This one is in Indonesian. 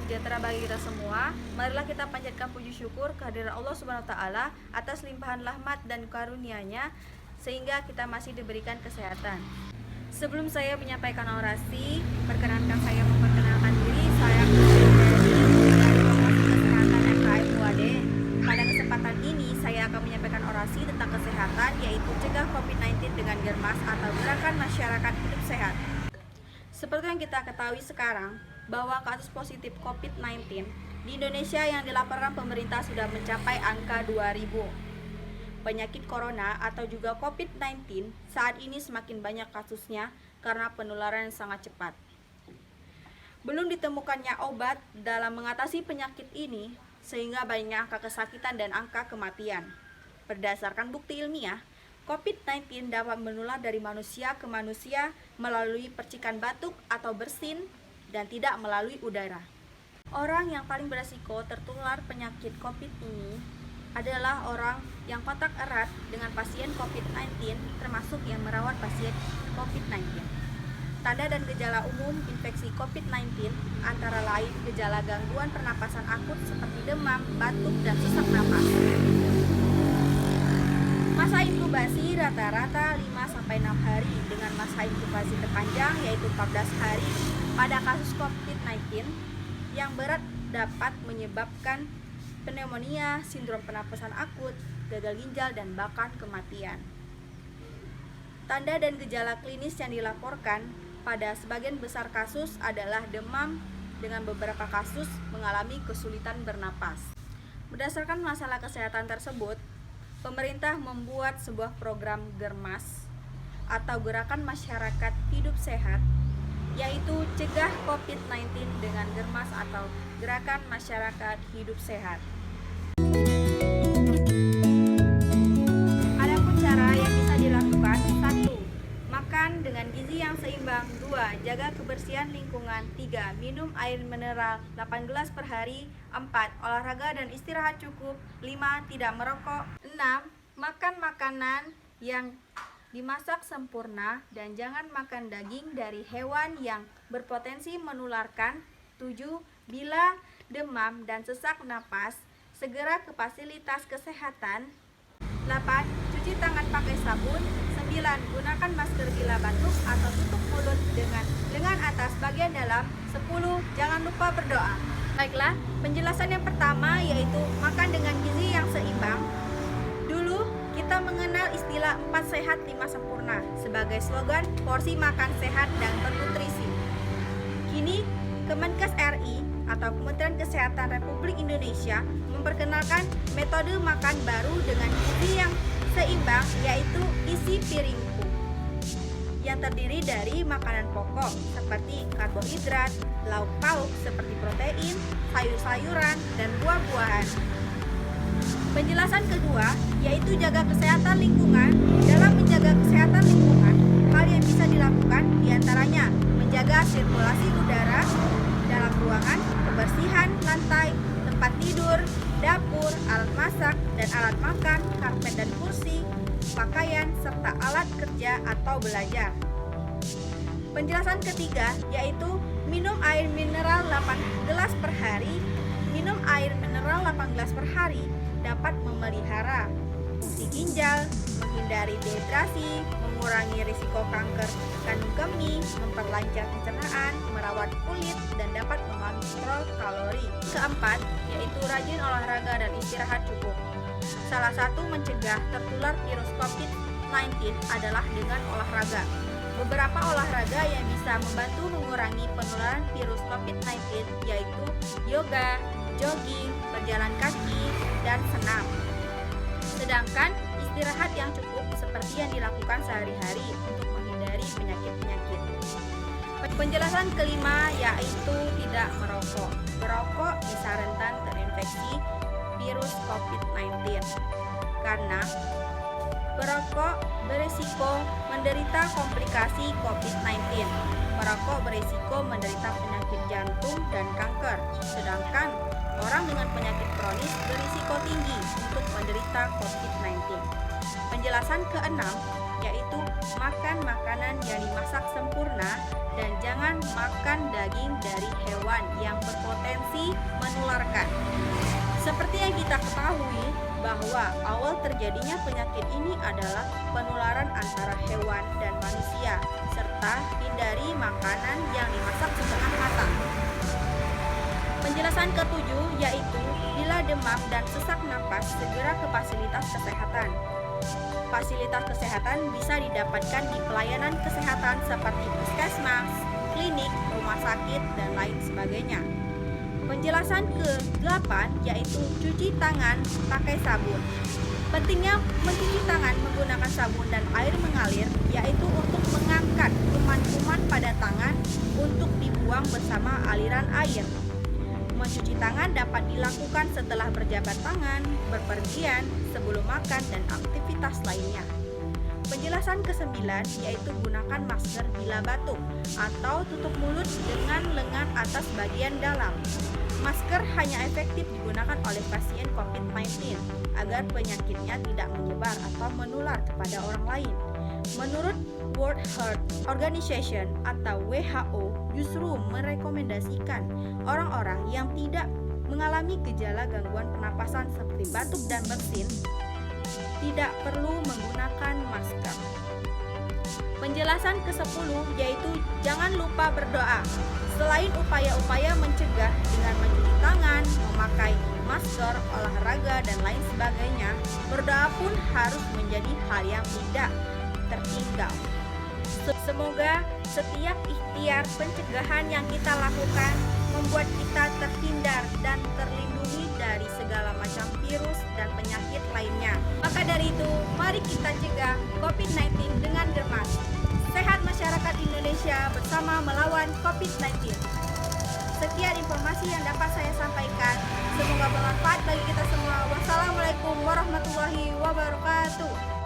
sejahtera bagi kita semua. Marilah kita panjatkan puji syukur kehadiran Allah Subhanahu wa taala atas limpahan rahmat dan karunia-Nya sehingga kita masih diberikan kesehatan. Sebelum saya menyampaikan orasi, perkenankan saya memperkenalkan diri. Saya dari Promosi Kesehatan FKM UAD. Pada kesempatan ini saya akan menyampaikan orasi tentang kesehatan, yaitu cegah COVID-19 dengan Germas atau Gerakan Masyarakat Hidup Sehat. Seperti yang kita ketahui sekarang, bahwa kasus positif COVID-19 di Indonesia yang dilaporkan pemerintah sudah mencapai angka 2.000. Penyakit corona atau juga COVID-19 saat ini semakin banyak kasusnya karena penularan yang sangat cepat. Belum ditemukannya obat dalam mengatasi penyakit ini, sehingga banyak angka kesakitan dan angka kematian. Berdasarkan bukti ilmiah, COVID-19 dapat menular dari manusia ke manusia melalui percikan batuk atau bersin dan tidak melalui udara. Orang yang paling beresiko tertular penyakit COVID ini adalah orang yang kontak erat dengan pasien COVID-19, termasuk yang merawat pasien COVID-19. Tanda dan gejala umum infeksi COVID-19 antara lain gejala gangguan pernapasan akut seperti demam, batuk, dan sesak napas. Masa inkubasi rata-rata 5-6 hari dengan masa inkubasi terpanjang yaitu 14 hari pada kasus COVID-19 yang berat dapat menyebabkan pneumonia, sindrom pernapasan akut, gagal ginjal, dan bahkan kematian. Tanda dan gejala klinis yang dilaporkan pada sebagian besar kasus adalah demam dengan beberapa kasus mengalami kesulitan bernapas. Berdasarkan masalah kesehatan tersebut, pemerintah membuat sebuah program Germas atau Gerakan Masyarakat Hidup Sehat, yaitu cegah COVID-19 dengan Germas atau Gerakan Masyarakat Hidup Sehat. Adapun cara yang bisa dilakukan: 1. Makan dengan gizi yang seimbang. 2. Jaga kebersihan lingkungan. 3. Minum air mineral 8 gelas per hari. 4. Olahraga dan istirahat cukup. 5. Tidak merokok. 6. Makan makanan yang dimasak sempurna dan jangan makan daging dari hewan yang berpotensi menularkan. 7. Bila demam dan sesak napas, segera ke fasilitas kesehatan. 8. Cuci tangan pakai sabun. 9. Gunakan masker bila batuk atau tutup mulut dengan lengan atas bagian dalam. 10. Jangan lupa berdoa. Baiklah, penjelasan yang pertama yaitu makan dengan gizi yang seimbang. Dulu kita mengenal istilah 4 sehat 5 sempurna sebagai slogan porsi makan sehat dan bernutrisi. Kini Kemenkes RI atau Kementerian Kesehatan Republik Indonesia memperkenalkan metode makan baru dengan gizi yang seimbang, yaitu isi piringku, yang terdiri dari makanan pokok seperti karbohidrat, lauk pauk seperti protein, sayur-sayuran, dan buah-buahan. Penjelasan kedua yaitu jaga kesehatan lingkungan. Dalam menjaga kesehatan lingkungan, hal yang bisa dilakukan diantaranya menjaga sirkulasi udara dalam ruangan, kebersihan lantai, tempat tidur, dapur, alat masak dan alat makan, karpet dan kursi, pakaian, serta alat kerja atau belajar. Penjelasan ketiga yaitu minum air mineral 8 gelas per hari. Minum air mineral 8 gelas per hari dapat memelihara fungsi ginjal, menghindari dehidrasi, mengurangi risiko kanker kandung kemih, memperlancar pencernaan, merawat kulit, dan dapat mengontrol kalori. Keempat, yaitu rajin olahraga dan istirahat cukup. Salah satu mencegah tertular virus COVID-19 adalah dengan olahraga. Beberapa olahraga yang bisa membantu mengurangi penularan virus COVID-19 yaitu yoga, jogging, berjalan kaki, dan senam. Sedangkan istirahat yang cukup seperti yang dilakukan sehari-hari untuk menghindari penyakit-penyakit. Penjelasan kelima yaitu tidak merokok. Merokok bisa rentan terinfeksi virus COVID-19 karena perokok berisiko menderita komplikasi COVID-19. Merokok berisiko menderita penyakit jantung dan kanker, sedangkan orang dengan penyakit kronis berisiko tinggi untuk menderita COVID-19. Penjelasan keenam yaitu makan makanan yang dimasak sempurna dan jangan makan daging dari hewan yang berpotensi menularkan. Seperti yang kita ketahui bahwa awal terjadinya penyakit ini adalah penularan antara hewan dan manusia, serta hindari makanan yang dimasak setengah matang. Penjelasan ketujuh yaitu bila demam dan sesak napas segera ke fasilitas kesehatan. Fasilitas kesehatan bisa didapatkan di pelayanan kesehatan seperti puskesmas, klinik, rumah sakit, dan lain sebagainya. Penjelasan ke-8 yaitu cuci tangan pakai sabun. Pentingnya mencuci tangan menggunakan sabun dan air mengalir yaitu untuk mengangkat kuman-kuman pada tangan untuk dibuang bersama aliran air. Mencuci tangan dapat dilakukan setelah berjabat tangan, berpergian, sebelum makan, dan aktivitas lainnya. Penjelasan ke-9 yaitu gunakan masker bila batuk atau tutup mulut dengan lengan atas bagian dalam. Masker hanya efektif digunakan oleh pasien COVID-19 agar penyakitnya tidak menyebar atau menular kepada orang lain. Menurut World Health Organization atau WHO justru merekomendasikan orang-orang yang tidak mengalami gejala gangguan pernapasan seperti batuk dan bersin tidak perlu menggunakan masker. Penjelasan ke-10 yaitu jangan lupa berdoa. Selain upaya-upaya mencegah dengan mencuci tangan, memakai masker, olahraga, dan lain sebagainya, berdoa pun harus menjadi hal yang tidak tertinggal. Semoga setiap ikhtiar pencegahan yang kita lakukan membuat kita terhindar dan terlindungi dari segala macam virus dan penyakit lainnya. Maka dari itu, mari kita cegah COVID-19 dengan germas. Sehat masyarakat Indonesia bersama melawan COVID-19. Sekian informasi yang dapat saya sampaikan. Semoga bermanfaat bagi kita semua. Wassalamualaikum warahmatullahi wabarakatuh.